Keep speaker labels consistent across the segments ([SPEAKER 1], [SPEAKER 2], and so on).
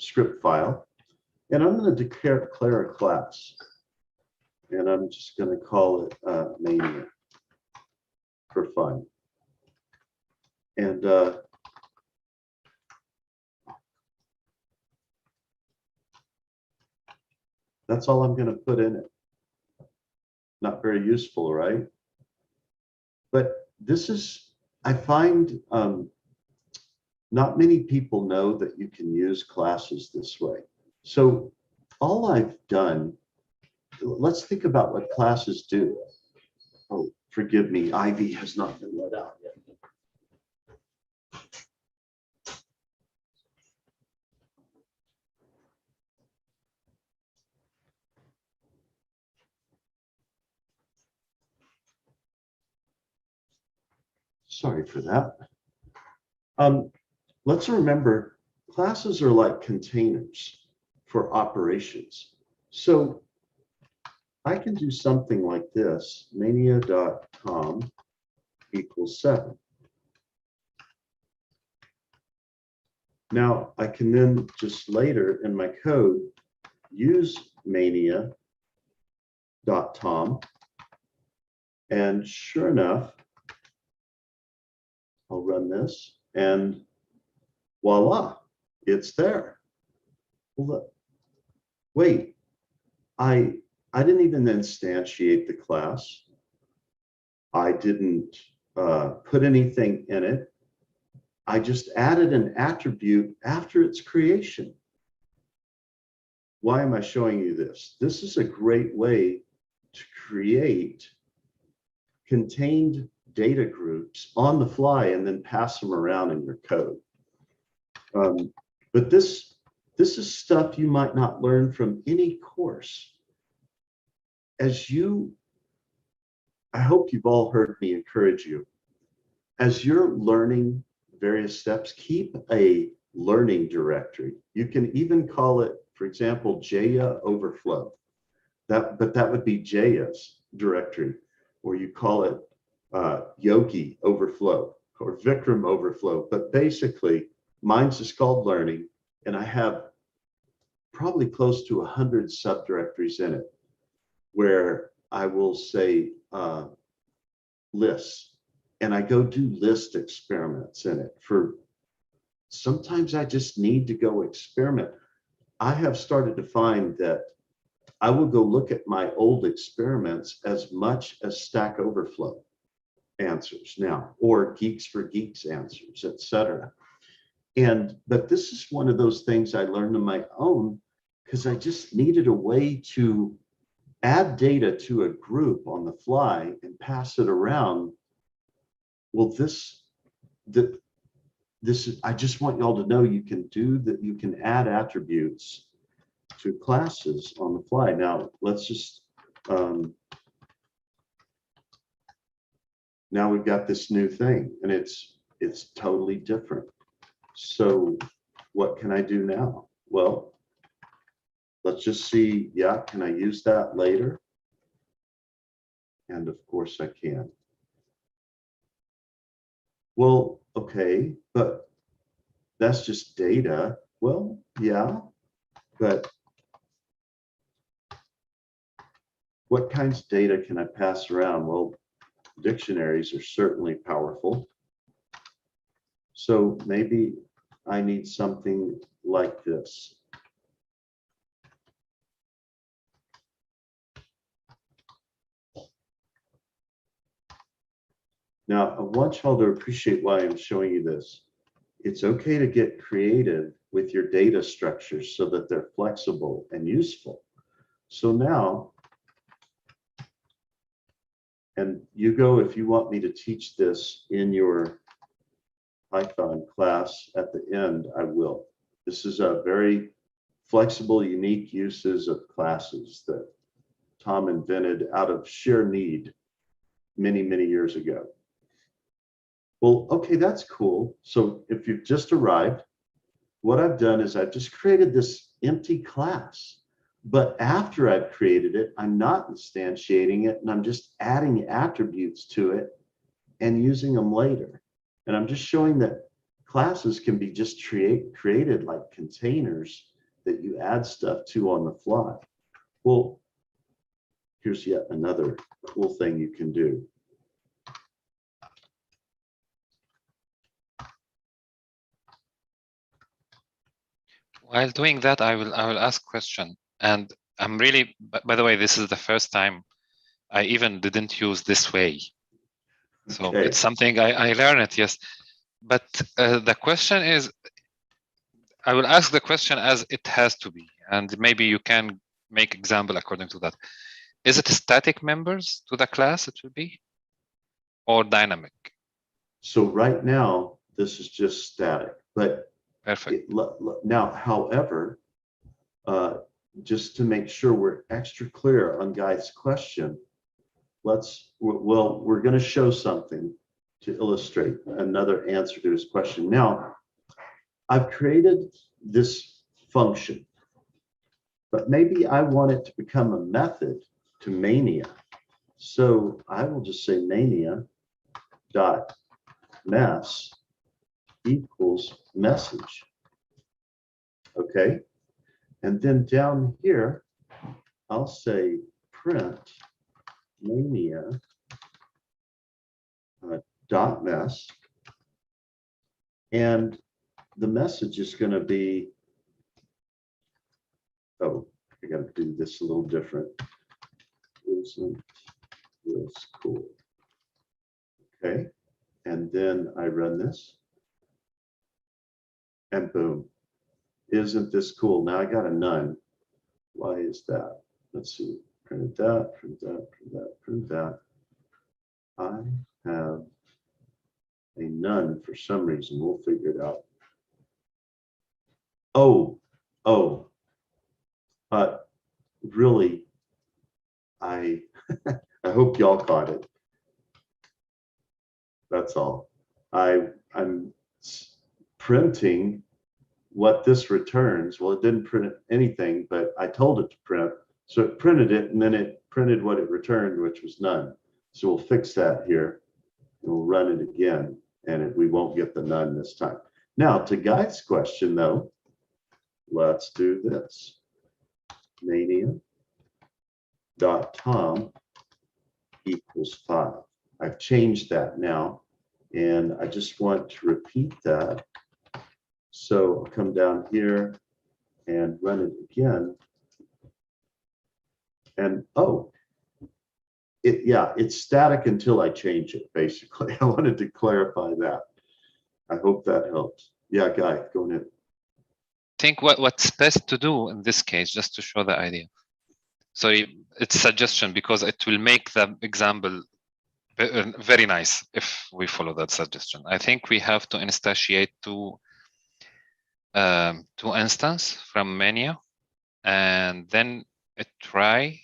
[SPEAKER 1] script file, and I'm going to declare a class. And I'm just going to call it Mania for fun. And that's all I'm going to put in it. Not very useful, right? But this is, I find not many people know that you can use classes this way. So all I've done, let's think about what classes do. Oh, forgive me, Ivy has not been let out yet. Sorry for that. Let's remember, classes are like containers for operations. So I can do something like this, mania.com equals 7. Now I can then just later in my code use mania.tom, and sure enough, I'll run this and voila, it's there. Well, wait, I didn't even instantiate the class. I didn't put anything in it. I just added an attribute after its creation. Why am I showing you this? This is a great way to create contained data groups on the fly and then pass them around in your code. But this is stuff you might not learn from any course. I hope you've all heard me encourage you. As you're learning various steps, keep a learning directory. You can even call it, for example, Jaya overflow. But that would be Jaya's directory, or you call it Yogi overflow or Vikram overflow. But basically, mine's just called learning, and I have probably close to 100 subdirectories in it, where I will say lists, and I go do list experiments in it. For sometimes I just need to go experiment. I have started to find that I will go look at my old experiments as much as Stack Overflow answers now, or Geeks for Geeks answers, etc. But this is one of those things I learned on my own because I just needed a way to add data to a group on the fly and pass it around. Well, I just want y'all to know you can do that. You can add attributes to classes on the fly. Now let's just now we've got this new thing, and it's totally different. So what can I do now? Well, let's just see. Yeah, can I use that later? And of course I can. Well, okay, but that's just data. Well, yeah, but what kinds of data can I pass around? Well, dictionaries are certainly powerful. So maybe I need something like this. Now, I want y'all to appreciate why I'm showing you this. It's okay to get creative with your data structures so that they're flexible and useful. So now, and you go, if you want me to teach this in your Python class at the end, I will. This is a very flexible, unique uses of classes that Tom invented out of sheer need many, many years ago. Well, okay, that's cool. So if you've just arrived, what I've done is I've just created this empty class. But after I've created it, I'm not instantiating it, and I'm just adding attributes to it and using them later. And I'm just showing that classes can be just created like containers that you add stuff to on the fly. Well, here's yet another cool thing you can do.
[SPEAKER 2] While doing that, I will ask question. And I'm really, by the way, this is the first time I even didn't use this way. So
[SPEAKER 1] Okay.
[SPEAKER 2] it's something I learned it, yes. But the question is, I will ask the question as it has to be, and maybe you can make example according to that. Is it static members to the class it will be, or dynamic?
[SPEAKER 1] So right now, this is just static, but
[SPEAKER 2] Perfect.
[SPEAKER 1] now, however, just to make sure we're extra clear on Guy's question, we're going to show something to illustrate another answer to his question. Now, I've created this function, but maybe I want it to become a method to Mania. So I will just say mania dot mess equals message. Okay. And then down here, I'll say print mania dot mess. And the message is going to be, oh, I got to do this a little different. Isn't this cool? Okay. And then I run this. And boom. Isn't this cool? Now I got a none. Why is that? Let's see. Print that, print that, print that, print that. I have a none for some reason. We'll figure it out. Oh, really, I hope y'all caught it. That's all. I'm printing what this returns. Well, it didn't print anything, but I told it to print. So it printed it, and then it printed what it returned, which was none. So we'll fix that here. And we'll run it again, and we won't get the none this time. Now, to Guy's question, though, let's do this. Mania.tom equals 5. I've changed that now, and I just want to repeat that. So I'll come down here and run it again. And it's static until I change it, basically. I wanted to clarify that. I hope that helps. Yeah, Guy, go ahead.
[SPEAKER 2] I think what's best to do in this case, just to show the idea. Sorry, it's suggestion because it will make the example very nice if we follow that suggestion. I think we have to instantiate two instance from menu, and then try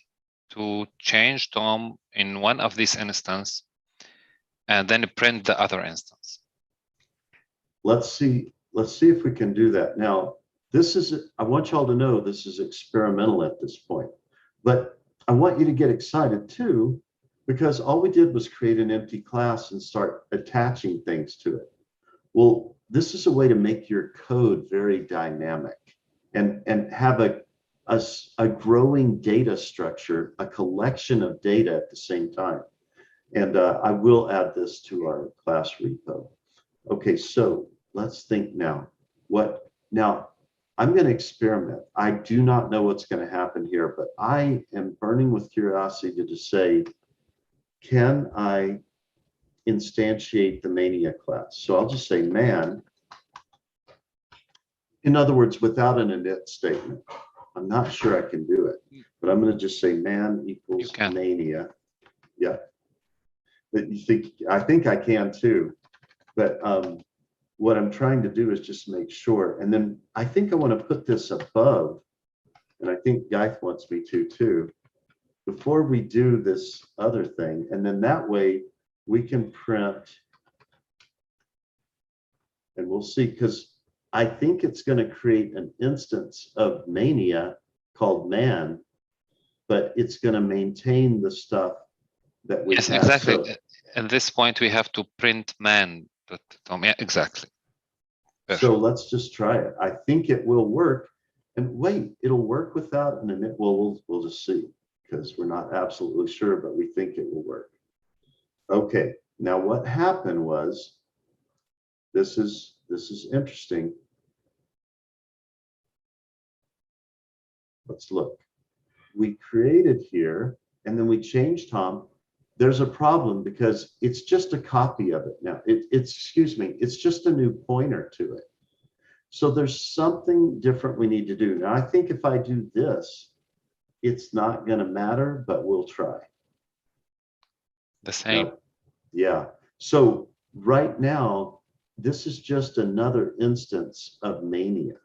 [SPEAKER 2] to change Tom in one of these instance, and then print the other instance.
[SPEAKER 1] Let's see if we can do that. Now, I want y'all to know this is experimental at this point, but I want you to get excited too, because all we did was create an empty class and start attaching things to it. Well, this is a way to make your code very dynamic and have a growing data structure, a collection of data at the same time. And I will add this to our class repo. Okay, so let's think now. Now, I'm going to experiment. I do not know what's going to happen here, but I am burning with curiosity to just say, can I instantiate the Mania class? So I'll just say man. In other words, without an init statement. I'm not sure I can do it, but I'm going to just say man equals Mania. Yeah. But I think I can too. But what I'm trying to do is just make sure. And then I think I want to put this above, and I think Guy wants me to too, before we do this other thing. And then that way we can print, and we'll see, because I think it's going to create an instance of Mania called man, but it's going to maintain the stuff that we
[SPEAKER 2] yes,
[SPEAKER 1] have.
[SPEAKER 2] exactly.
[SPEAKER 1] So,
[SPEAKER 2] at this point, we have to print man. Yeah, exactly.
[SPEAKER 1] Perfect. So let's just try it. I think it will work. And wait, it'll work without an init. Well, we'll just see, because we're not absolutely sure, but we think it will work. Okay, now what happened was, this is interesting. Let's look. We created here, and then we changed Tom. There's a problem because it's just a copy of it now. Excuse me, it's just a new pointer to it. So there's something different we need to do. Now, I think if I do this, it's not going to matter, but we'll try.
[SPEAKER 2] The same.
[SPEAKER 1] Now, yeah. So right now, this is just another instance of Mania.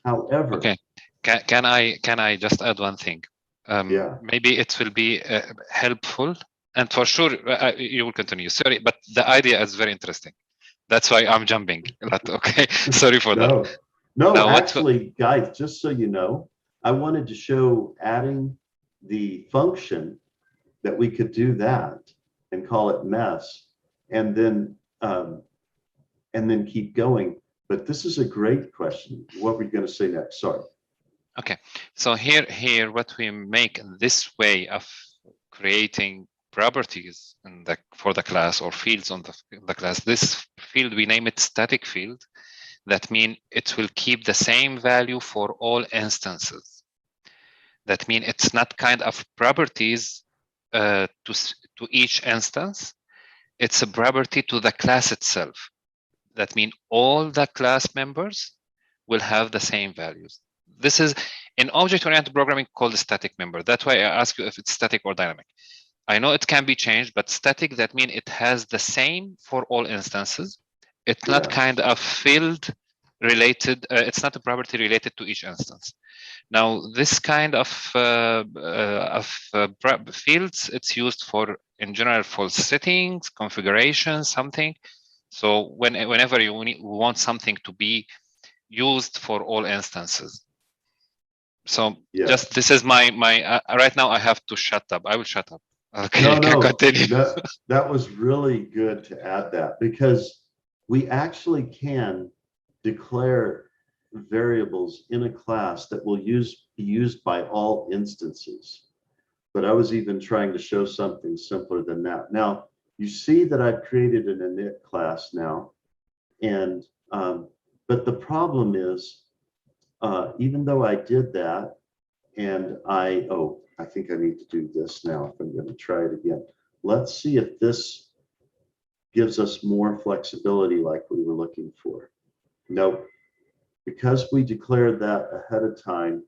[SPEAKER 1] However,
[SPEAKER 2] okay. Can I just add one thing?
[SPEAKER 1] Yeah.
[SPEAKER 2] Maybe it will be helpful, and for sure you will continue. Sorry, but the idea is very interesting. That's why I'm jumping. Okay, sorry for that.
[SPEAKER 1] No,
[SPEAKER 2] Now,
[SPEAKER 1] actually, guys, just so you know, I wanted to show adding the function that we could do that and call it mess, and then keep going. But this is a great question. What were you going to say next? Sorry.
[SPEAKER 2] Okay, so here, what we make in this way of creating properties for the class or fields on the class, this field, we name it static field. That means it will keep the same value for all instances. That means it's not kind of properties to each instance. It's a property to the class itself. That means all the class members will have the same values. This is in object-oriented programming called a static member. That's why I ask you if it's static or dynamic. I know it can be changed, but static, that means it has the same for all instances. It's not kind of field related. It's not a property related to each instance. Now, this kind of fields, it's used for, in general, for settings, configuration, something. So whenever you want something to be used for all instances. So just this is my right now I have to shut up. I will shut up. Okay,
[SPEAKER 1] no,
[SPEAKER 2] you can continue.
[SPEAKER 1] That was really good to add that, because we actually can declare variables in a class that will be used by all instances. But I was even trying to show something simpler than that. Now, you see that I've created an init class now, and but the problem is, even though I did that, and I think I need to do this now if I'm going to try it again. Let's see if this gives us more flexibility like we were looking for. Nope. Because we declared that ahead of time,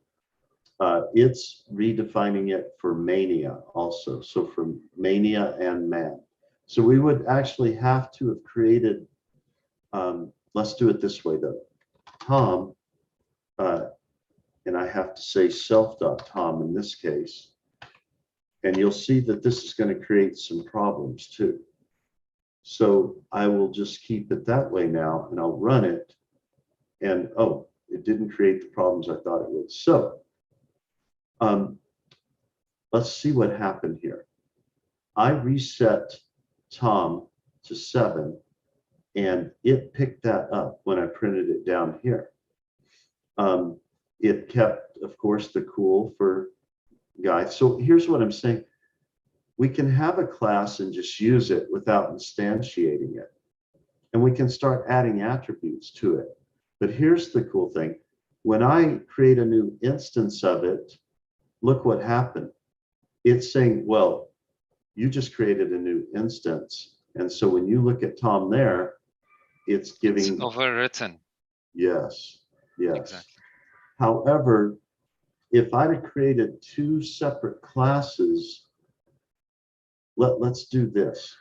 [SPEAKER 1] it's redefining it for Mania also. So for Mania and man. So we would actually have to have created, let's do it this way though. Tom, and I have to say self.tom in this case. And you'll see that this is going to create some problems too. So I will just keep it that way now, and I'll run it. And oh, it didn't create the problems I thought it would. So let's see what happened here. I reset Tom to 7, and it picked that up when I printed it down here. It kept, of course, the cool for Guy. So here's what I'm saying. We can have a class and just use it without instantiating it. And we can start adding attributes to it. But here's the cool thing. When I create a new instance of it, look what happened. It's saying, well, you just created a new instance. And so when you look at Tom there, it's giving...
[SPEAKER 2] It's overwritten.
[SPEAKER 1] Yes, yes.
[SPEAKER 2] Exactly.
[SPEAKER 1] However, if I'd have created 2 separate classes, let's do this.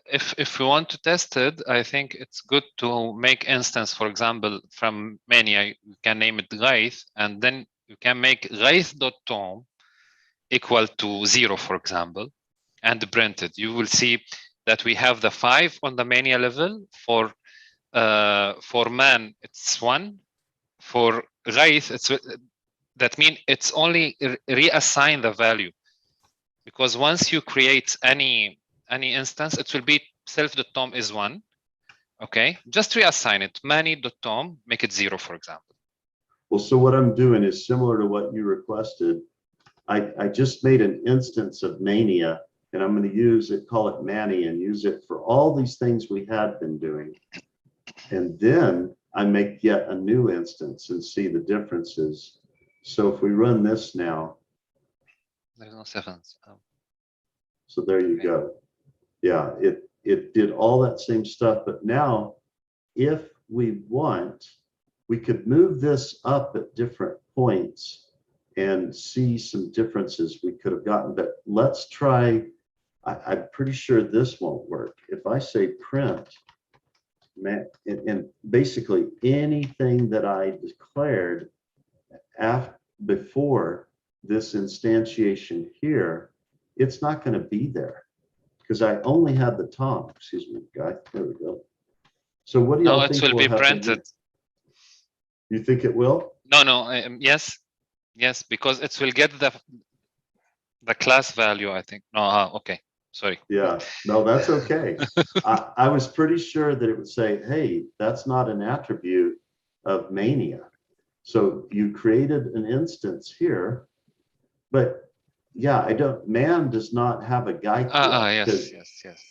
[SPEAKER 2] If we want to test it, I think it's good to make instance, for example, from Mania, you can name it Ghaith, and then you can make Ghaith.tom equal to 0, for example, and print it. You will see that we have the 5 on the Mania level. For man, it's 1. For Ghaith, that means it's only reassign the value, because once you create any instance, it will be self.tom is 1, Okay, just reassign it. Mani.tom, make it 0, for example.
[SPEAKER 1] Well, so what I'm doing is similar to what you requested. I just made an instance of Mania, and I'm going to use it, call it Manny, and use it for all these things we had been doing. And then I make yet a new instance and see the differences. So if we run this now,
[SPEAKER 2] There's no 7s.
[SPEAKER 1] so there you go. Yeah, it did all that same stuff, but now if we want, we could move this up at different points and see some differences we could have gotten. But let's try, I'm pretty sure this won't work. If I say print, and basically anything that I declared before this instantiation here, it's not going to be there because I only had the Tom. Excuse me, guy. There we go. So what do y'all think
[SPEAKER 2] it will be
[SPEAKER 1] happen
[SPEAKER 2] printed.
[SPEAKER 1] here? You think it will?
[SPEAKER 2] No, yes, because it will get the class value, I think. No, okay, sorry.
[SPEAKER 1] Yeah, no, that's okay. I was pretty sure that it would say, hey, that's not an attribute of Mania. So you created an instance here, but yeah, man does not have a guy.
[SPEAKER 2] Yes.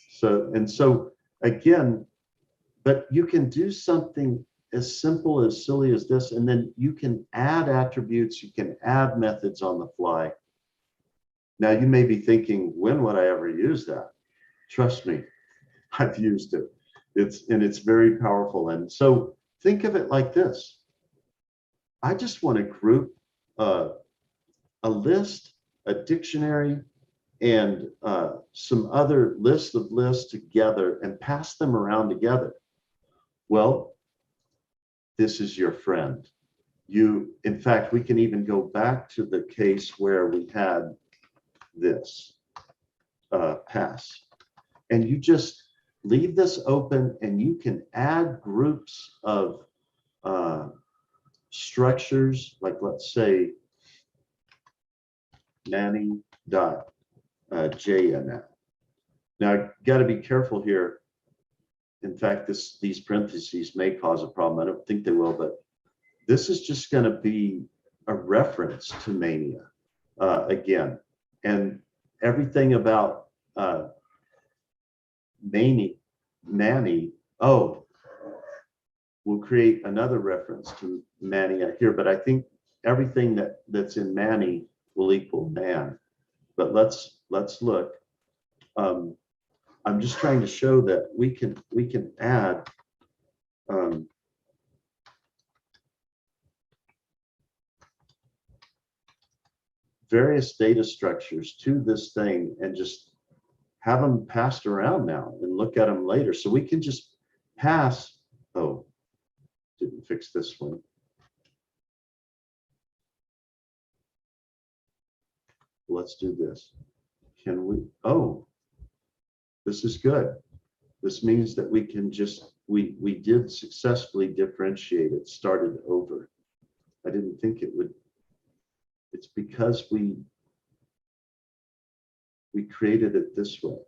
[SPEAKER 1] So again, but you can do something as simple as silly as this, and then you can add attributes, you can add methods on the fly. Now you may be thinking, when would I ever use that? Trust me, I've used it. It's very powerful. And so think of it like this. I just want to group a list, a dictionary, and some other list of lists together and pass them around together. Well, this is your friend. In fact, we can even go back to the case where we had this pass. And you just leave this open and you can add groups of structures, like let's say Manny.jaya now. Now, I got to be careful here. In fact, these parentheses may cause a problem. I don't think they will, but this is just going to be a reference to Mania again. And everything about Manny, we'll create another reference to Mania here, but I think everything that's in Manny will equal man. But let's look. I'm just trying to show that we can add various data structures to this thing and just have them passed around now and look at them later. So we can just pass, didn't fix this one. Let's do this. Can we, this is good. This means that we can just, we did successfully differentiate it, started over. I didn't think it would. It's because we created it this way.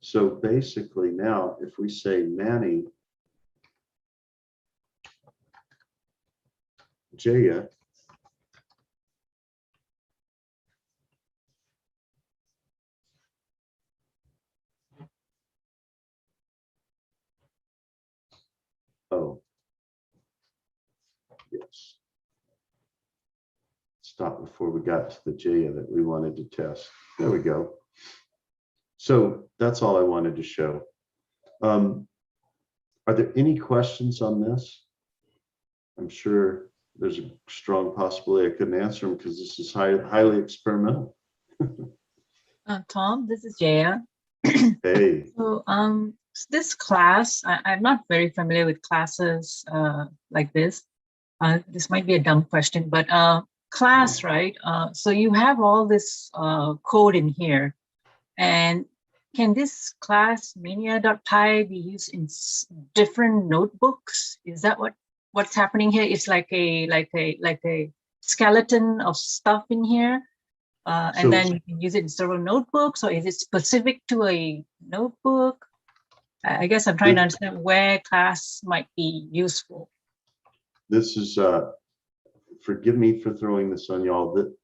[SPEAKER 1] So basically now, if we say Manny Jaya, yes. Stop before we got to the Jaya that we wanted to test. There we go. So that's all I wanted to show. Are there any questions on this? I'm sure there's a strong possibility I couldn't answer them because this is highly experimental.
[SPEAKER 3] Tom, this is Jaya.
[SPEAKER 1] Hey.
[SPEAKER 3] So this class, I'm not very familiar with classes like this. This might be a dumb question, but class, right? So you have all this code in here, and can this class Mania.py be used in different notebooks? Is that what's happening here? It's like a skeleton of stuff in here, and then you can use it in several notebooks, or is it specific to a notebook? I guess I'm trying to understand where class might be useful.
[SPEAKER 1] This is, forgive me for throwing this on y'all, that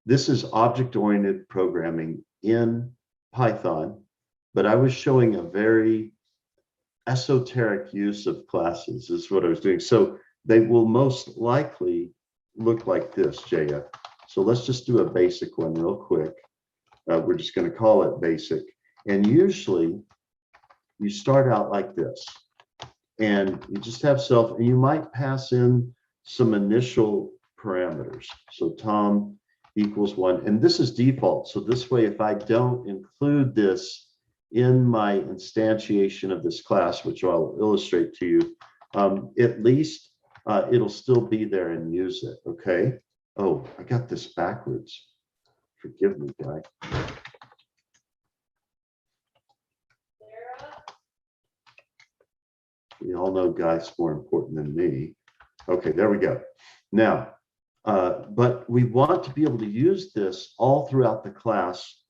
[SPEAKER 1] this is object-oriented programming in Python, but I was showing a very esoteric use of classes is what I was doing. So they will most likely look like this, Jaya. So let's just do a basic one real quick. We're just going to call it basic. And usually you start out like this, and you just have self, and you might pass in some initial parameters. So Tom equals 1, and this is default. So this way, if I don't include this in my instantiation of this class, which I'll illustrate to you, at least it'll still be there and use it, okay? Oh, I got this backwards. Forgive me, guy. We all know Guy's more important than me. Okay, there we go. Now, but we want to be able to use this all throughout the class,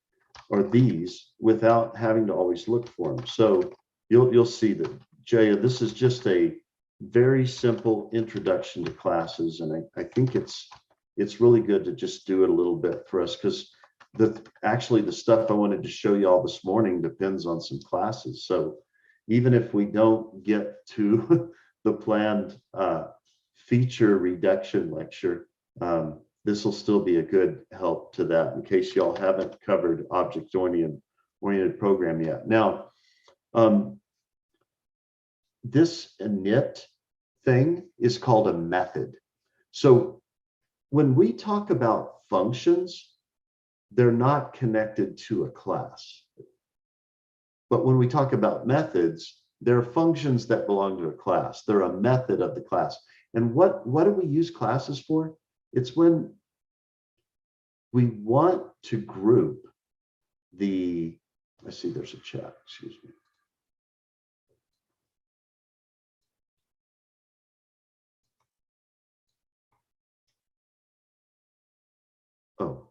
[SPEAKER 1] or these, without having to always look for them. So you'll see that, Jaya, this is just a very simple introduction to classes, and I think it's really good to just do it a little bit for us, because actually the stuff I wanted to show you all this morning depends on some classes. So even if we don't get to the planned feature reduction lecture, this will still be a good help to that in case y'all haven't covered object-oriented program yet. Now, this init thing is called a method. So when we talk about functions, they're not connected to a class. But when we talk about methods, they're functions that belong to a class. They're a method of the class. And what do we use classes for? It's when we want to group the, I see there's a chat, excuse me. Oh,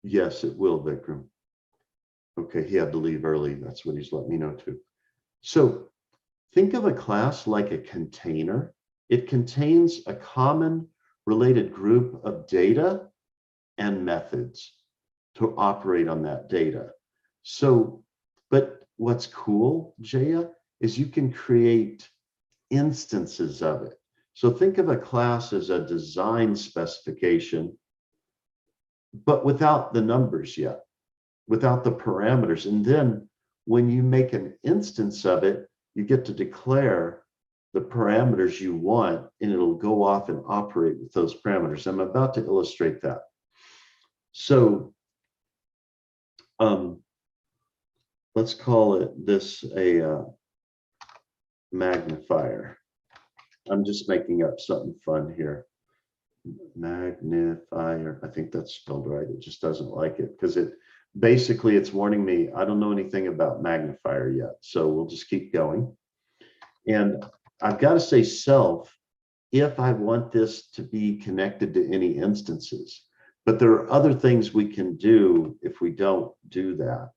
[SPEAKER 1] yes, it will, Vikram. Okay, he had to leave early. That's what he's let me know too. So think of a class like a container. It contains a common related group of data and methods to operate on that data. So, but what's cool, Jaya, is you can create instances of it. So think of a class as a design specification, but without the numbers yet, without the parameters. And then when you make an instance of it, you get to declare the parameters you want, and it'll go off and operate with those parameters. I'm about to illustrate that. So let's call it this a magnifier. I'm just making up something fun here. Magnifier, I think that's spelled right. It just doesn't like it because basically it's warning me I don't know anything about magnifier yet. So we'll just keep going. And I've got to say self if I want this to be connected to any instances. But there are other things we can do if we don't do that.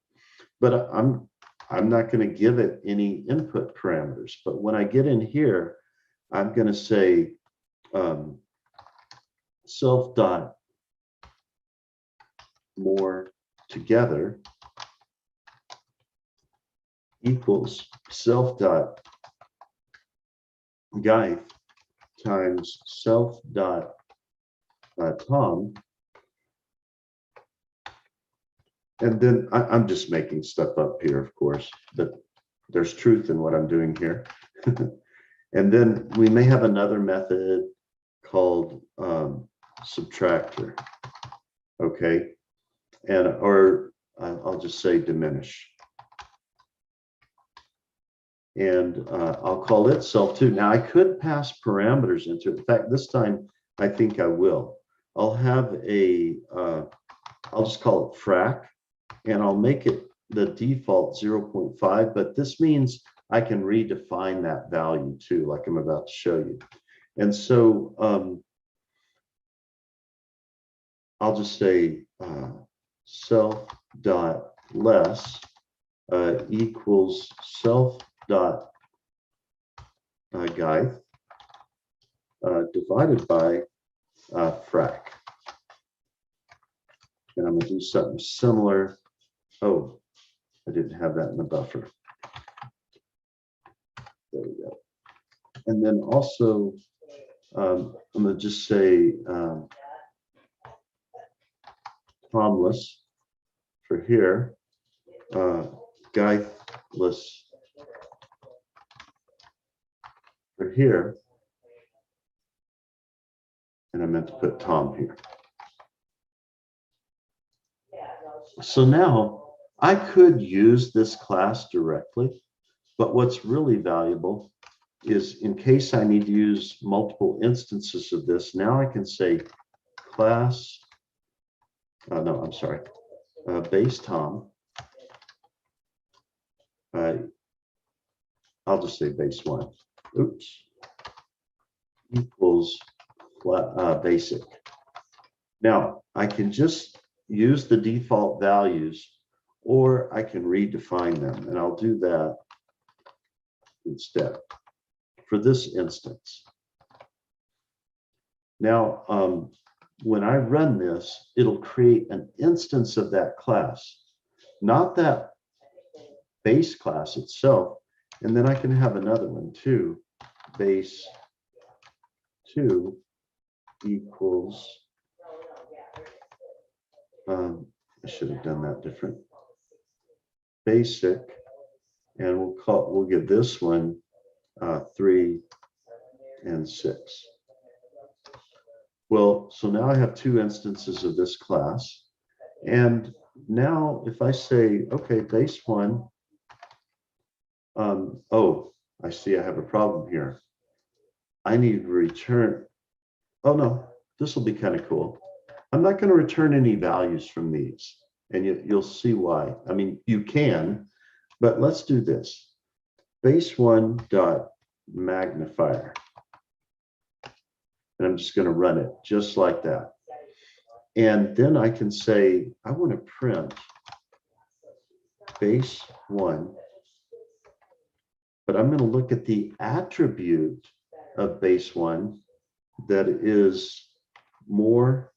[SPEAKER 1] But I'm not going to give it any input parameters. But when I get in here, I'm going to say self dot more together equals self dot guy times self dot Tom. And then I'm just making stuff up here, of course, but there's truth in what I'm doing here. And then we may have another method called subtractor. Okay. And or I'll just say diminish. And I'll call it self too. Now I could pass parameters into it. In fact, this time I think I will. I'll have a, I'll just call it frac, and I'll make it the default 0.5, but this means I can redefine that value too, like I'm about to show you. And so I'll just say self dot less equals self dot Geith divided by frac. And I'm going to do something similar. Oh, I didn't have that in the buffer. There we go. And then also, I'm going to just say Tomless for here, Geithless for here. And I meant to put Tom here. So now I could use this class directly, but what's really valuable is in case I need to use multiple instances of this, now I can say class, no, I'm sorry, base Tom. I'll just say base 1. Oops. Equals basic. Now I can just use the default values, or I can redefine them, and I'll do that instead for this instance. Now, when I run this, it'll create an instance of that class, not that base class itself, and then I can have another one too, base 2 equals, I should have done that different, basic, and we'll give this one 3 and 6. Well, so now I have 2 instances of this class, and now if I say, okay, base 1, oh, I see I have a problem here. I need to return, oh no, this will be kind of cool. I'm not going to return any values from these, and you'll see why. I mean, you can, but let's do this. Base 1 dot magnifier. And I'm just going to run it just like that. And then I can say, I want to print base 1, but I'm going to look at the attribute of base 1 that is more,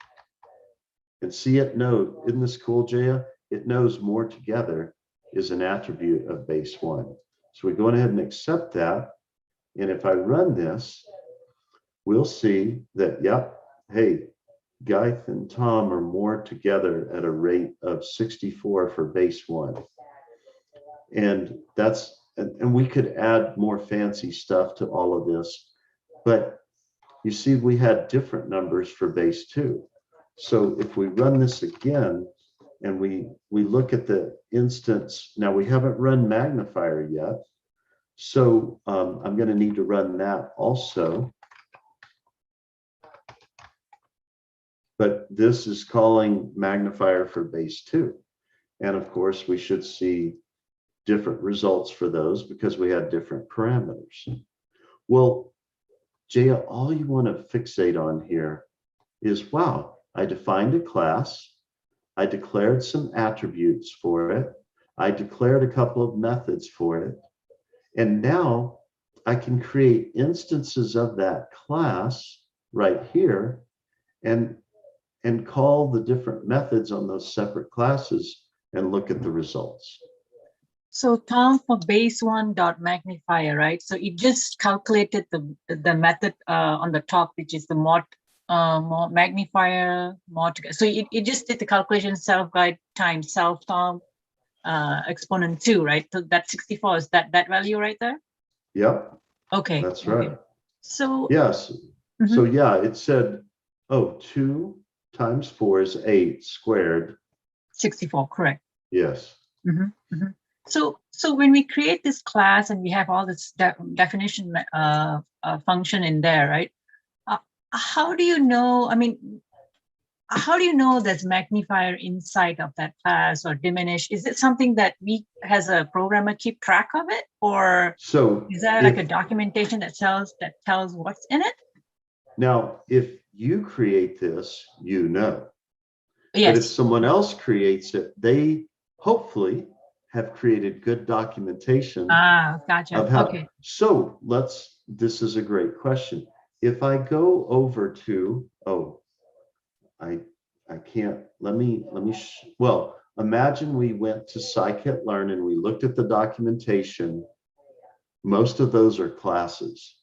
[SPEAKER 1] and see it know, isn't this cool, Jaya? It knows more together is an attribute of base 1. So we go ahead and accept that. And if I run this, we'll see that, yep, hey, Geith and Tom are more together at a rate of 64 for base 1. And that's, and we could add more fancy stuff to all of this, but you see we had different numbers for base 2. So if we run this again and we look at the instance, now we haven't run magnifier yet. So I'm going to need to run that also. But this is calling magnifier for base 2. And of course, we should see different results for those because we had different parameters. Well, Jaya, all you want to fixate on here is, wow, I defined a class. I declared some attributes for it. I declared a couple of methods for it. And now I can create instances of that class right here and call the different methods on those separate classes and look at the results.
[SPEAKER 3] So Tom, for base 1 dot magnifier, right? So it just calculated the method on the top, which is the mod magnifier mod. So it just did the calculation self guide times self Tom exponent 2, right? So that 64 is that value right there.
[SPEAKER 1] Yep.
[SPEAKER 3] Okay.
[SPEAKER 1] That's right.
[SPEAKER 3] So
[SPEAKER 1] yes. So yeah, it said, oh, 2 times 4 is 8 squared.
[SPEAKER 3] 64, correct.
[SPEAKER 1] Yes.
[SPEAKER 3] So when we create this class and we have all this definition function in there, right? How do you know? I mean, how do you know there's magnifier inside of that class or diminish? Is it something that we, as a programmer, keep track of it, or
[SPEAKER 1] so
[SPEAKER 3] is that like a documentation that tells what's in it?
[SPEAKER 1] Now, if you create this, you know.
[SPEAKER 3] Yes.
[SPEAKER 1] But if someone else creates it, they hopefully have created good documentation
[SPEAKER 3] Ah, gotcha.
[SPEAKER 1] of how.
[SPEAKER 3] Okay.
[SPEAKER 1] So this is a great question. If I go over to, I can't, well, imagine we went to scikit-learn and we looked at the documentation. Most of those are classes.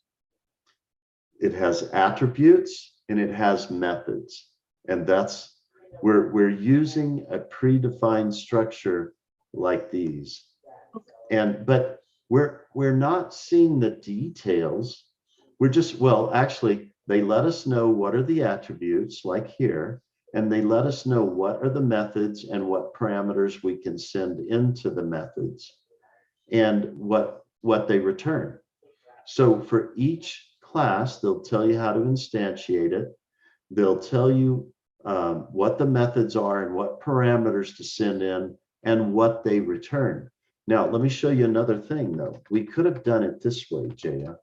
[SPEAKER 1] It has attributes and it has methods. And that's, we're using a predefined structure like these. But we're not seeing the details. We're just, well, actually, they let us know what are the attributes, like here, and they let us know what are the methods and what parameters we can send into the methods and what they return. So for each class, they'll tell you how to instantiate it. They'll tell you what the methods are and what parameters to send in and what they return. Now, let me show you another thing, though. We could have done it this way, Jaya.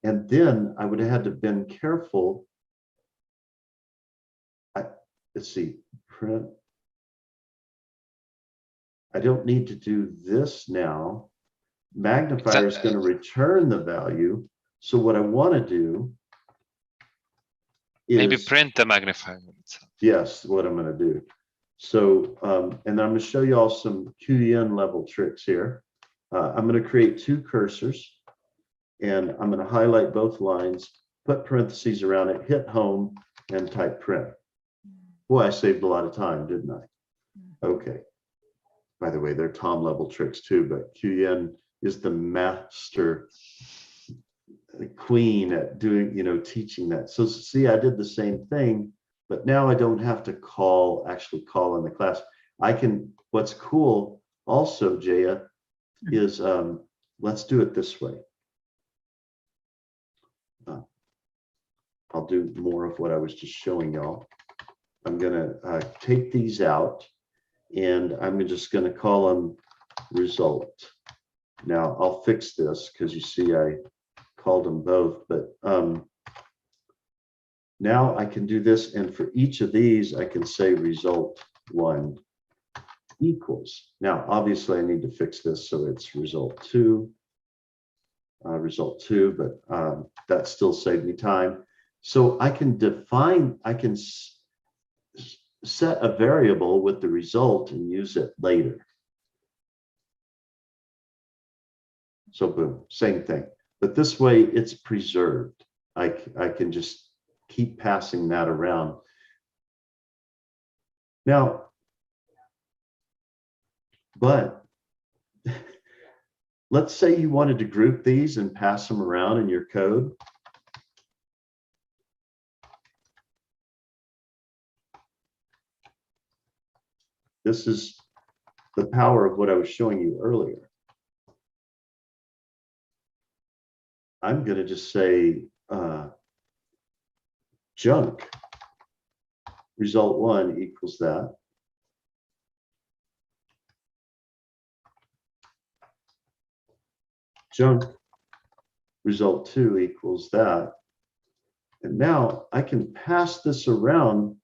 [SPEAKER 1] And then I would have had to been careful. Let's see, print. I don't need to do this now. Magnifier is going to return the value. So what I want to do is
[SPEAKER 2] maybe print the magnifier itself.
[SPEAKER 1] Yes, what I'm going to do. So, and I'm going to show you all some QEN level tricks here. I'm going to create two cursors and I'm going to highlight both lines, put parentheses around it, hit home and type print. Boy, I saved a lot of time, didn't I? Okay. By the way, they're Tom level tricks too, but QEN is the master, the queen at doing, teaching that. So see, I did the same thing, but now I don't have to actually call in the class. I can, what's cool also, Jaya, is let's do it this way. I'll do more of what I was just showing y'all. I'm gonna take these out and I'm just gonna call them result. Now I'll fix this because you see I called them both, but now I can do this, and for each of these I can say result 1 equals. Now obviously I need to fix this so it's result 2, but that still saved me time. So I can define, I can set a variable with the result and use it later. So boom, same thing. But this way it's preserved. I can just keep passing that around. Now, but let's say you wanted to group these and pass them around in your code. This is the power of what I was showing you earlier. I'm going to just say junk result 1 equals that. Junk result 2 equals that. And now I can pass this around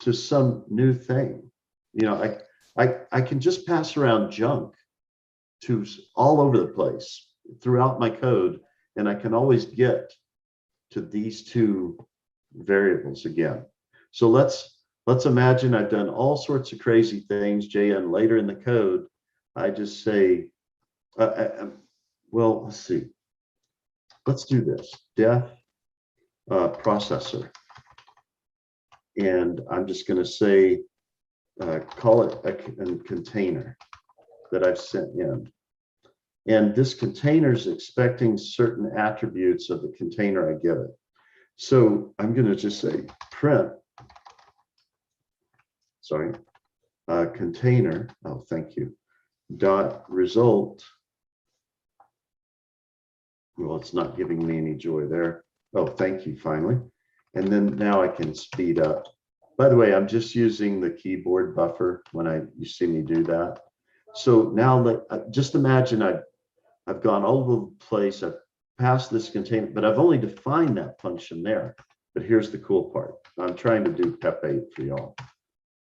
[SPEAKER 1] to some new thing. I can just pass around junk to all over the place throughout my code, and I can always get to these two variables again. So let's imagine I've done all sorts of crazy things, and later in the code, I just say, well, let's see. Let's do this, def processor. And I'm just going to say, call it a container that I've sent in. And this container is expecting certain attributes of the container I give it. So I'm going to just say print, container, oh, thank you, dot result. Well, it's not giving me any joy there. Oh, thank you, finally. And then now I can speed up. By the way, I'm just using the keyboard buffer when you see me do that. So now just imagine I've gone all over the place. I've passed this container, but I've only defined that function there. But here's the cool part. I'm trying to do PEP 8 for y'all.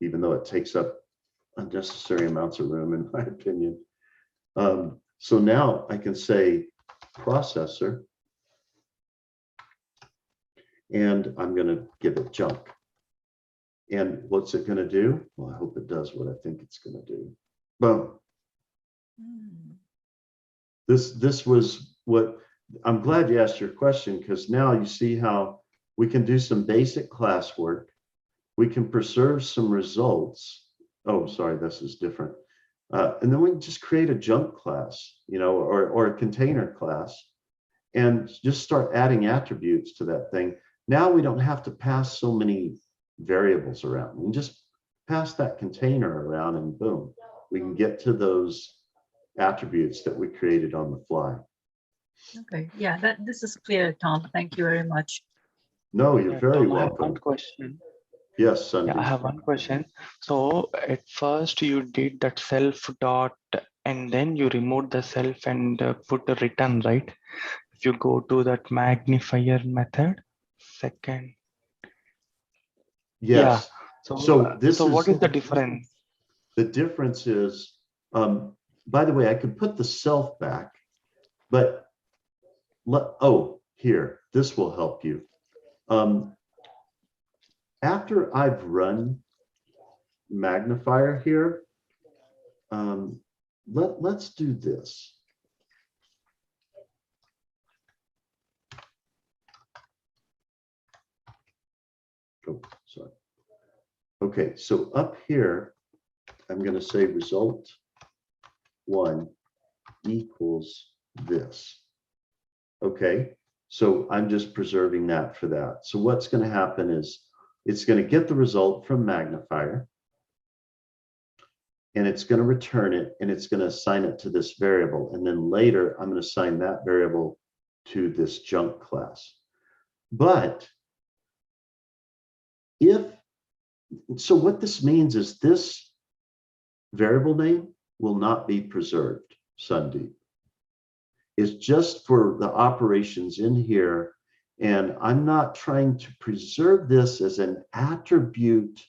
[SPEAKER 1] even though it takes up unnecessary amounts of room, in my opinion. So now I can say processor, and I'm going to give it junk. And what's it going to do? Well, I hope it does what I think it's going to do. Boom. This was what, I'm glad you asked your question, because now you see how we can do some basic classwork. We can preserve some results. Oh, sorry, this is different. And then we can just create a junk class, you know, or a container class, and just start adding attributes to that thing. Now we don't have to pass so many variables around. We can just pass that container around, and boom, we can get to those attributes that we created on the fly.
[SPEAKER 3] Okay, yeah, this is clear, Tom. Thank you very much.
[SPEAKER 1] No, you're very
[SPEAKER 4] Tom, I have
[SPEAKER 1] welcome.
[SPEAKER 4] one question.
[SPEAKER 1] Yes, Sandeep.
[SPEAKER 4] Yeah, I have one question. So at first you did that self dot and then you removed the self and put a return, right? If you go to that magnifier method, second. Yeah.
[SPEAKER 1] Yes. So this
[SPEAKER 4] so what
[SPEAKER 1] is
[SPEAKER 4] is the difference?
[SPEAKER 1] the difference is, by the way, I could put the self back, but here, this will help you. After I've run magnifier here, let's do this. Oh, sorry. Okay, so up here, I'm going to say result 1 equals this. Okay, so I'm just preserving that for that. So what's going to happen is it's going to get the result from magnifier, and it's going to return it, and it's going to assign it to this variable. And then later, I'm going to assign that variable to this junk class. But so what this means is this variable name will not be preserved, Sandeep. It's just for the operations in here, and I'm not trying to preserve this as an attribute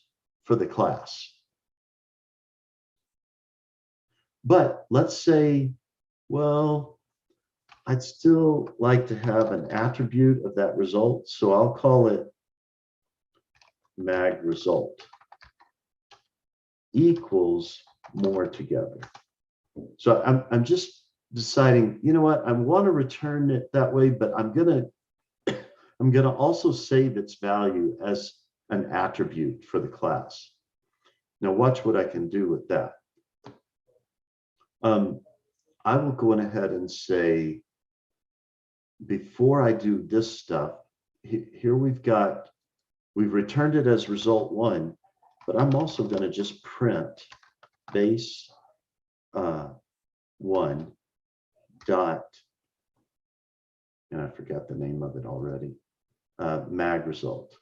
[SPEAKER 1] for the class. But let's say, well, I'd still like to have an attribute of that result, so I'll call it mag result equals more together. So I'm just deciding, you know what, I want to return it that way, but I'm gonna also save its value as an attribute for the class. Now watch what I can do with that. I will go ahead and say, before I do this stuff, here we've returned it as result 1, but I'm also going to just print base 1 dot, and I forgot the name of it already, mag result.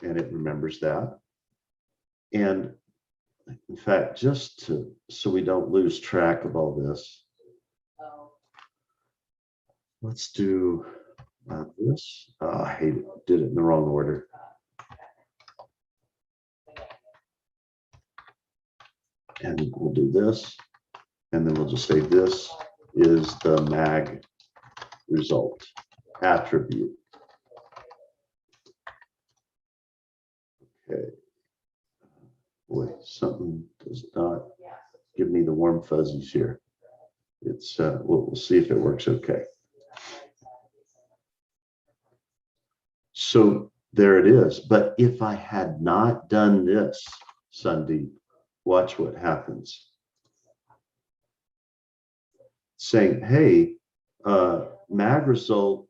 [SPEAKER 1] And it remembers that. And in fact, just so we don't lose track of all this, let's do this. I hate it, did it in the wrong order. And we'll do this, and then we'll just say this is the mag result attribute. Okay. Boy, something does not give me the warm fuzzies here. It's we'll see if it works okay. So there it is. But if I had not done this, Sandeep, watch what happens. Saying, hey, mag result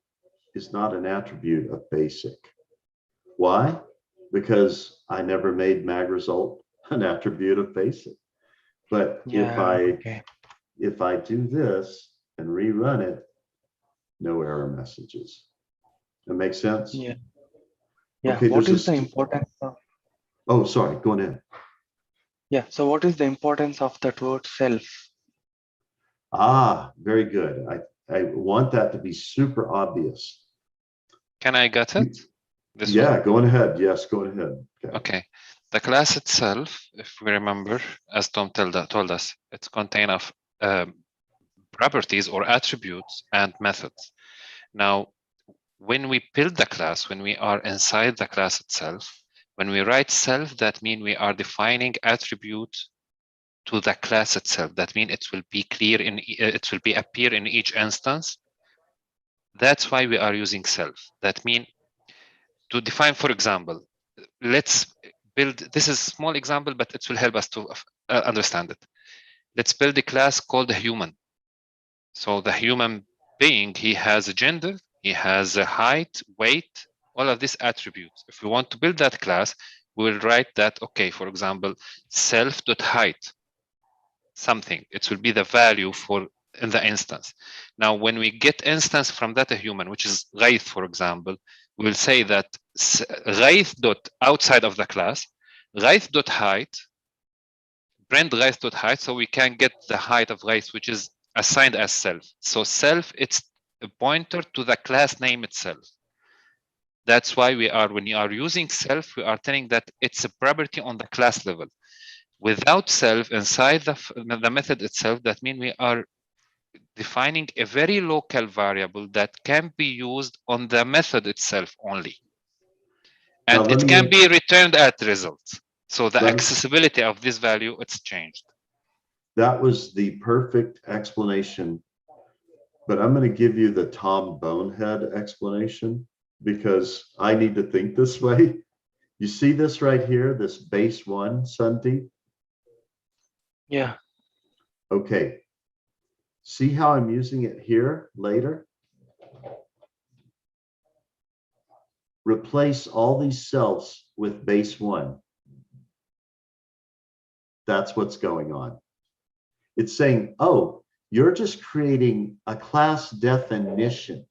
[SPEAKER 1] is not an attribute of basic. Why? Because I never made mag result an attribute of basic. But if I do this and rerun it, no error messages. That makes sense?
[SPEAKER 4] Yeah. Yeah.
[SPEAKER 1] Okay,
[SPEAKER 4] what is the importance of?
[SPEAKER 1] Oh, sorry. Go ahead.
[SPEAKER 4] Yeah. So what is the importance of that word self?
[SPEAKER 1] Ah, very good. I want that to be super obvious.
[SPEAKER 2] Can I get it? This
[SPEAKER 1] Yeah,
[SPEAKER 2] one?
[SPEAKER 1] going ahead. Yes, going ahead. Okay.
[SPEAKER 2] Okay. The class itself, if we remember, as Tom told us, it's contained of properties or attributes and methods. Now, when we build the class, when we are inside the class itself, when we write self, that means we are defining attributes to the class itself. That means it will be clear it will be appear in each instance. That's why we are using self. That means to define, for example, let's build, this is a small example, but it will help us to understand it. Let's build a class called a human. So the human being, he has a gender, he has a height, weight, all of these attributes. If we want to build that class, we will write that, okay, for example, self.height, something. It will be the value for in the instance. Now, when we get instance from that a human, which is Ghaith, for example, we'll say that Ghaith dot outside of the class, Ghaith dot height, print Ghaith dot height, so we can get the height of Ghaith, which is assigned as self. So self, it's a pointer to the class name itself. That's why we are, when you are using self, we are telling that it's a property on the class level. Without self inside the method itself, that means we are defining a very local variable that can be used on the method itself only. And
[SPEAKER 1] Now,
[SPEAKER 2] it can be returned at result. So the
[SPEAKER 1] Let me-
[SPEAKER 2] accessibility of this value, it's changed.
[SPEAKER 1] That was the perfect explanation, but I'm going to give you the Tom Bonehead explanation because I need to think this way. You see this right here, this base one, Santi?
[SPEAKER 4] Yeah.
[SPEAKER 1] Okay. See how I'm using it here later? Replace all these cells with base one. That's what's going on. It's saying, oh, you're just creating a class definition.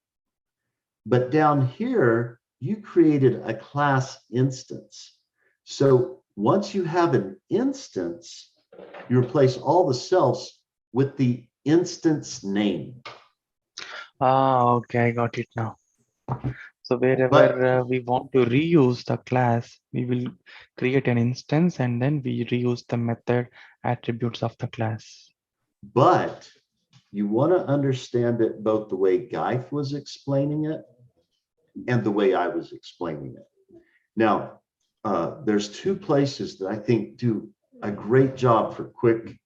[SPEAKER 1] But down here, you created a class instance. So once you have an instance, you replace all the cells with the instance name.
[SPEAKER 4] Ah, okay, I got it now. So wherever we want to reuse the class, we will create an instance and then we reuse the method attributes of the class.
[SPEAKER 1] But you want to understand it both the way Geith was explaining it and the way I was explaining it. Now, there's two places that I think do a great job for quick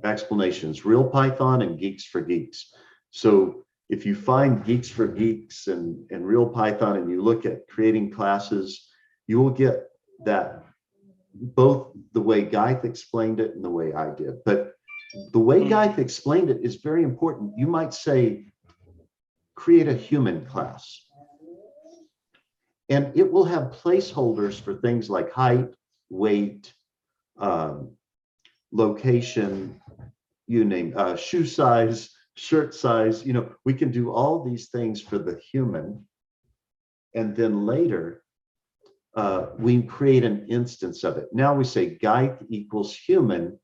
[SPEAKER 1] explanations, Real Python and Geeks for Geeks. So if you find Geeks for Geeks and Real Python and you look at creating classes, you will get that both the way Geith explained it and the way I did. But the way Geith explained it is very important. You might say, create a human class. And it will have placeholders for things like height, weight, location, you name, shoe size, shirt size. You know, we can do all these things for the human. And then later, we create an instance of it. Now we say Geith equals human,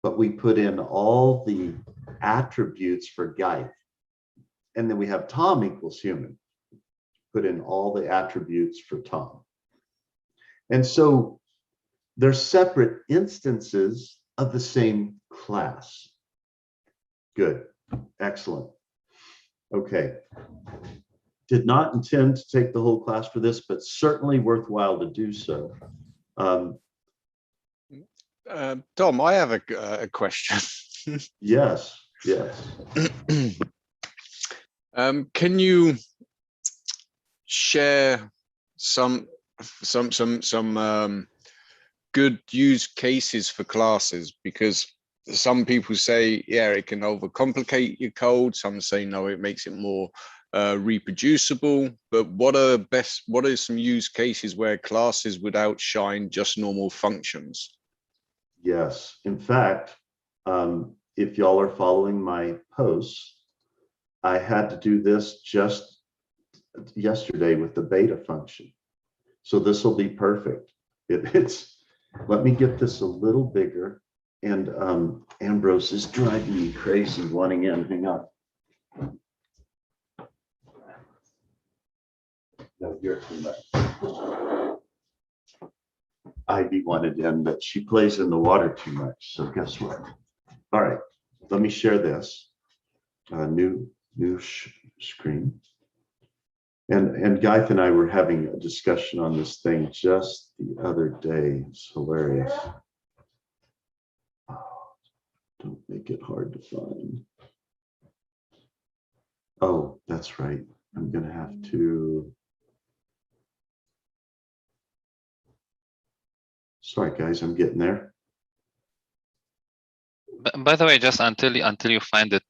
[SPEAKER 1] but we put in all the attributes for Geith. And then we have Tom equals human. Put in all the attributes for Tom. And so they're separate instances of the same class. Good, excellent. Okay. Did not intend to take the whole class for this, but certainly worthwhile to do so.
[SPEAKER 5] Tom, I have a question.
[SPEAKER 1] Yes, yes.
[SPEAKER 5] Can you share some good use cases for classes? Because some people say, yeah, it can overcomplicate your code. Some say, no, it makes it more reproducible. But what are some use cases where classes would outshine just normal functions?
[SPEAKER 1] Yes, in fact, if y'all are following my posts, I had to do this just yesterday with the beta function. So this will be perfect. Let me get this a little bigger. And Ambrose is driving me crazy wanting in. Hang on. No, you're coming back. Ivy wanted in, but she plays in the water too much. So guess what? All right, let me share this. New screen. And Gaith and I were having a discussion on this thing just the other day. It's hilarious. Oh, don't make it hard to find. Oh, that's right. I'm gonna have to. Sorry, guys, I'm getting there.
[SPEAKER 2] By the way, just until you find it,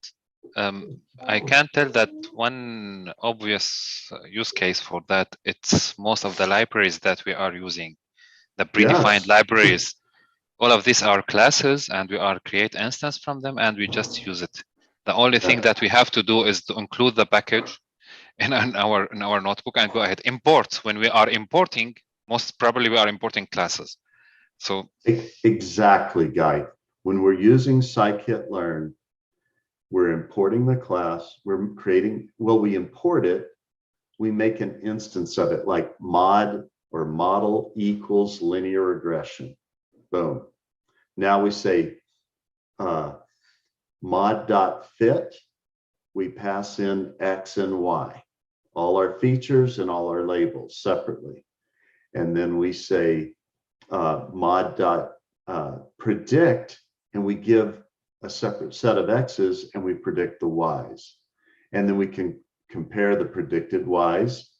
[SPEAKER 2] I can tell that one obvious use case for that, it's most of the libraries that we are using, the predefined
[SPEAKER 1] Yes.
[SPEAKER 2] libraries. All of these are classes, and we are create instance from them, and we just use it. The only thing that we have to do is to include the package in our notebook and go ahead import. When we are importing, most probably we are importing classes. So
[SPEAKER 1] Exactly, Guy. When we're using scikit-learn, we're importing the class, we're creating, well, we import it, we make an instance of it like mod or model equals linear regression. Boom. Now we say mod.fit, we pass in X and Y, all our features and all our labels separately. And then we say mod.predict, and we give a separate set of X's and we predict the Y's. And then we can compare the predicted Y's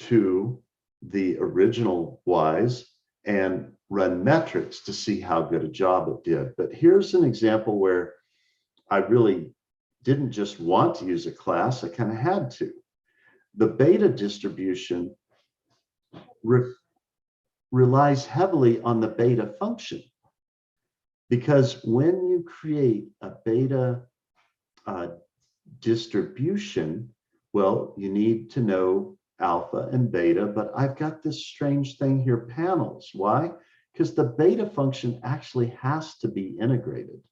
[SPEAKER 1] to the original Y's and run metrics to see how good a job it did. But here's an example where I really didn't just want to use a class, I kind of had to. The beta distribution relies heavily on the beta function, because when you create a beta distribution, well, you need to know alpha and beta, but I've got this strange thing here, panels. Why? Because the beta function actually has to be integrated.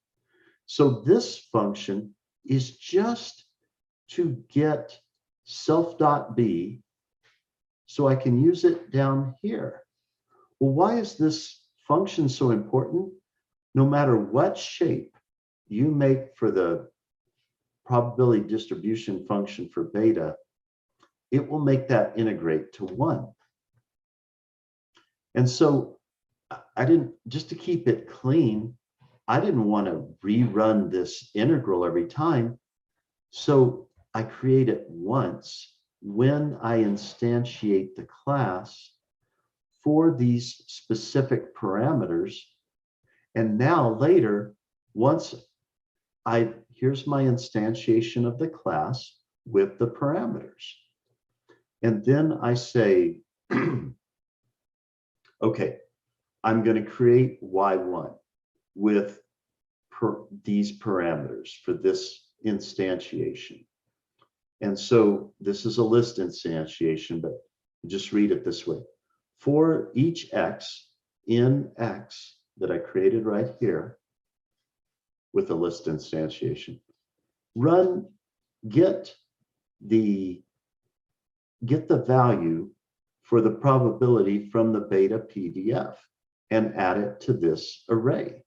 [SPEAKER 1] So this function is just to get self.b so I can use it down here. Well, why is this function so important? No matter what shape you make for the probability distribution function for beta, it will make that integrate to 1. And so I didn't, just to keep it clean, I didn't want to rerun this integral every time. So I create it once when I instantiate the class for these specific parameters. And now later, once here's my instantiation of the class with the parameters. And then I say, okay, I'm going to create Y1 with these parameters for this instantiation. And so this is a list instantiation, but just read it this way. For each X in X that I created right here with a list instantiation, get the value for the probability from the beta PDF and add it to this array.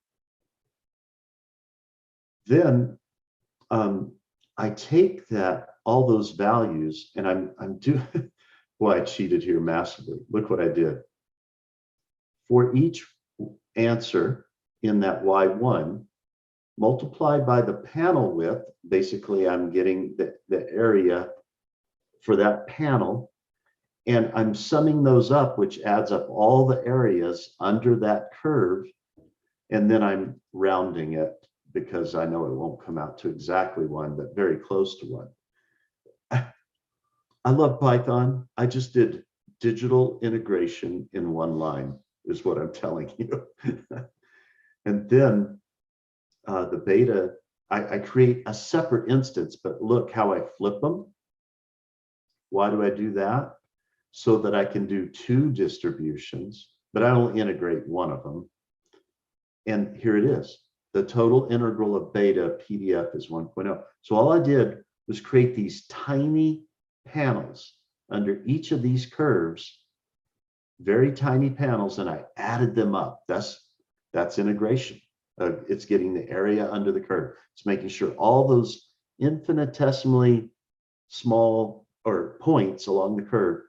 [SPEAKER 1] Then I take all those values, and I'm doing, boy, I cheated here massively. Look what I did. For each answer in that Y1, multiplied by the panel width, basically I'm getting the area for that panel, and I'm summing those up, which adds up all the areas under that curve, and then I'm rounding it because I know it won't come out to exactly 1, but very close to 1. I love Python. I just did digital integration in 1 line, is what I'm telling you. And then the beta, I create a separate instance, but look how I flip them. Why do I do that? So that I can do 2 distributions, but I only integrate 1 of them. And here it is. The total integral of beta PDF is 1.0. So all I did was create these tiny panels under each of these curves very tiny panels and I added them up. That's integration. It's getting the area under the curve. It's making sure all those infinitesimally small or points along the curve,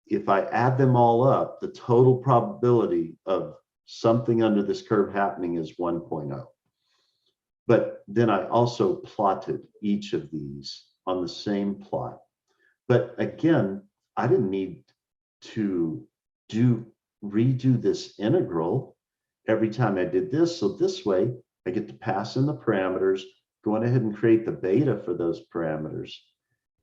[SPEAKER 1] if I add them all up, the total probability of something under this curve happening is 1.0. But then I also plotted each of these on the same plot. But again, I didn't need to redo this integral every time I did this. So this way I get to pass in the parameters, going ahead and create the beta for those parameters.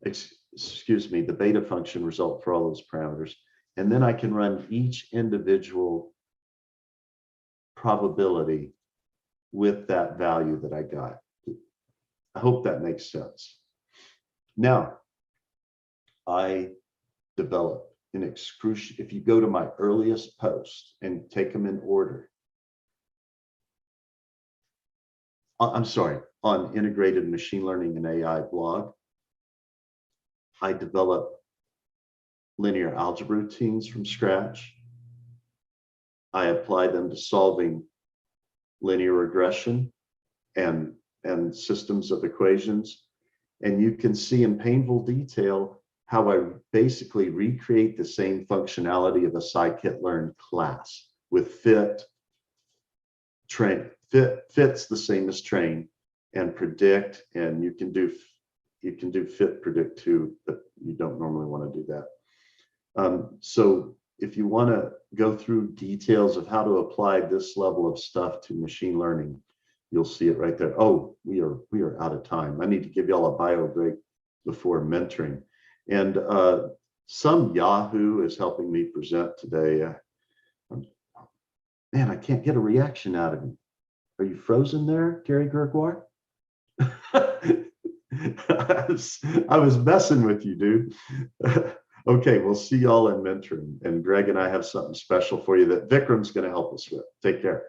[SPEAKER 1] Excuse me, the beta function result for all those parameters. And then I can run each individual probability with that value that I got. I hope that makes sense. Now, I developed an excruciating, if you go to my earliest post and take them in order, I'm sorry, on Integrated Machine Learning and AI blog, I developed linear algebra routines from scratch. I apply them to solving linear regression and systems of equations. And you can see in painful detail how I basically recreate the same functionality of a scikit-learn class with fit, train. Fit's the same as train, and predict, and you can do fit predict too, but you don't normally want to do that. So if you want to go through details of how to apply this level of stuff to machine learning, you'll see it right there. Oh, we are out of time. I need to give y'all a bio break before mentoring. And some Yahoo is helping me present today. Man, I can't get a reaction out of him. Are you frozen there, Gary Gergwar? I was messing with you, dude. Okay, we'll see y'all in mentoring. And Greg and I have something special for you that Vikram's going to help us with. Take care.